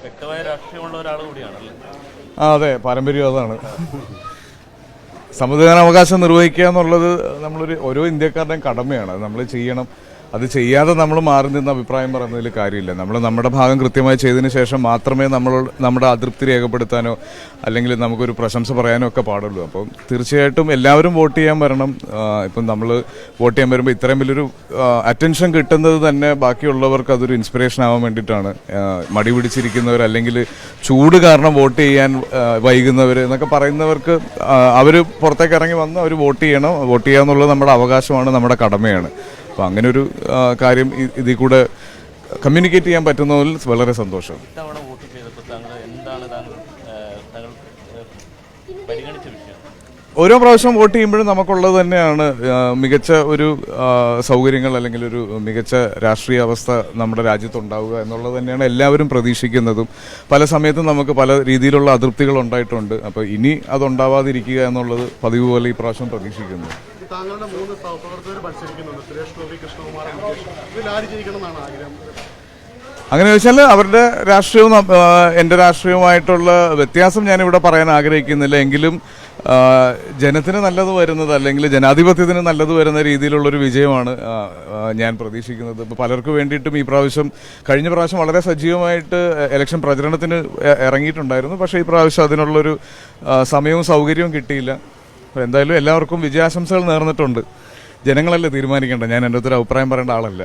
വ്യക്തമായ രാഷ്ട്രീയമുള്ള ഒരാൾ കൂടിയാണല്ലേ? അതെ, പാരമ്പര്യം അതാണ്. സമ്മതിദാനാവകാശം നിർവഹിക്കുക എന്നുള്ളത് ഓരോ ഇന്ത്യക്കാരുടെയും കടമയാണ്. അത് നമ്മൾ ചെയ്യണം. അത് ചെയ്യാതെ നമ്മൾ മാറി നിന്ന് അഭിപ്രായം പറയുന്നതിൽ കാര്യമില്ല. നമ്മൾ നമ്മുടെ ഭാഗം കൃത്യമായി ചെയ്തതിന് ശേഷം മാത്രമേ നമ്മുടെ അതൃപ്തി രേഖപ്പെടുത്താനോ അല്ലെങ്കിൽ നമുക്കൊരു പ്രശംസ പറയാനോ ഒക്കെ പാടുള്ളൂ. അപ്പം തീർച്ചയായിട്ടും എല്ലാവരും വോട്ട് ചെയ്യാൻ വരണം. ഇപ്പം നമ്മൾ വോട്ട് ചെയ്യാൻ വരുമ്പോൾ ഇത്രയും വലിയൊരു അറ്റൻഷൻ കിട്ടുന്നത് തന്നെ ബാക്കിയുള്ളവർക്ക് അതൊരു ഇൻസ്പിറേഷൻ ആവാൻ വേണ്ടിയിട്ടാണ്. മടി പിടിച്ചിരിക്കുന്നവർ അല്ലെങ്കിൽ ചൂട് കാരണം വോട്ട് ചെയ്യാൻ വൈകുന്നവർ എന്നൊക്കെ പറയുന്നവർക്ക് അവർ പുറത്തേക്ക് ഇറങ്ങി വന്ന് അവർ വോട്ട് ചെയ്യണം. വോട്ട് ചെയ്യുക എന്നുള്ളത് നമ്മുടെ അവകാശമാണ്, നമ്മുടെ കടമയാണ്. അപ്പോൾ അങ്ങനെ ഒരു കാര്യം ഇതിൽ കൂടെ കമ്മ്യൂണിക്കേറ്റ് ചെയ്യാൻ പറ്റുന്നതിൽ വളരെ സന്തോഷം. ഓരോ പ്രാവശ്യം വോട്ട് ചെയ്യുമ്പോഴും നമുക്കുള്ളത് തന്നെയാണ് മികച്ച ഒരു സൗകര്യങ്ങൾ അല്ലെങ്കിൽ ഒരു മികച്ച രാഷ്ട്രീയ അവസ്ഥ നമ്മുടെ രാജ്യത്തുണ്ടാവുക എന്നുള്ളത് തന്നെയാണ് എല്ലാവരും പ്രതീക്ഷിക്കുന്നതും. പല സമയത്തും നമുക്ക് പല രീതിയിലുള്ള അതൃപ്തികൾ ഉണ്ടായിട്ടുണ്ട്. അപ്പോൾ ഇനി അതുണ്ടാവാതിരിക്കുക എന്നുള്ളത് പതിവ് പോലെ ഈ പ്രാവശ്യം പ്രതീക്ഷിക്കുന്നു. താങ്കളുടെ 3 സഹപ്രവർത്തകർ മത്സരിക്കുന്നുണ്ട്. സുരേഷ് ഗോപി, കൃഷ്ണകുമാർ, ഇതിൽ ആര് ജയിക്കണമെന്നാണ് ആഗ്രഹം? അങ്ങനെ ചോദിച്ചാൽ അവരുടെ രാഷ്ട്രീയവും എൻ്റെ രാഷ്ട്രീയവുമായിട്ടുള്ള വ്യത്യാസം ഞാനിവിടെ പറയാൻ ആഗ്രഹിക്കുന്നില്ല. എങ്കിലും ജനത്തിന് നല്ലത് വരുന്നത് അല്ലെങ്കിൽ ജനാധിപത്യത്തിന് നല്ലത് വരുന്ന രീതിയിലുള്ളൊരു വിജയമാണ് ഞാൻ പ്രതീക്ഷിക്കുന്നത്. ഇപ്പോൾ പലർക്കും വേണ്ടിയിട്ടും ഈ പ്രാവശ്യം കഴിഞ്ഞ പ്രാവശ്യം വളരെ സജീവമായിട്ട് ഇലക്ഷൻ പ്രചരണത്തിന് ഇറങ്ങിയിട്ടുണ്ടായിരുന്നു. പക്ഷേ ഈ പ്രാവശ്യം അതിനുള്ളൊരു സമയവും സൗകര്യവും കിട്ടിയില്ല. അപ്പോൾ എന്തായാലും എല്ലാവർക്കും വിജയാശംസകൾ നേർന്നിട്ടുണ്ട്. ജനങ്ങളല്ലേ തീരുമാനിക്കേണ്ട, ഞാൻ എൻ്റെ അടുത്തൊരു അഭിപ്രായം പറയേണ്ട ആളല്ല.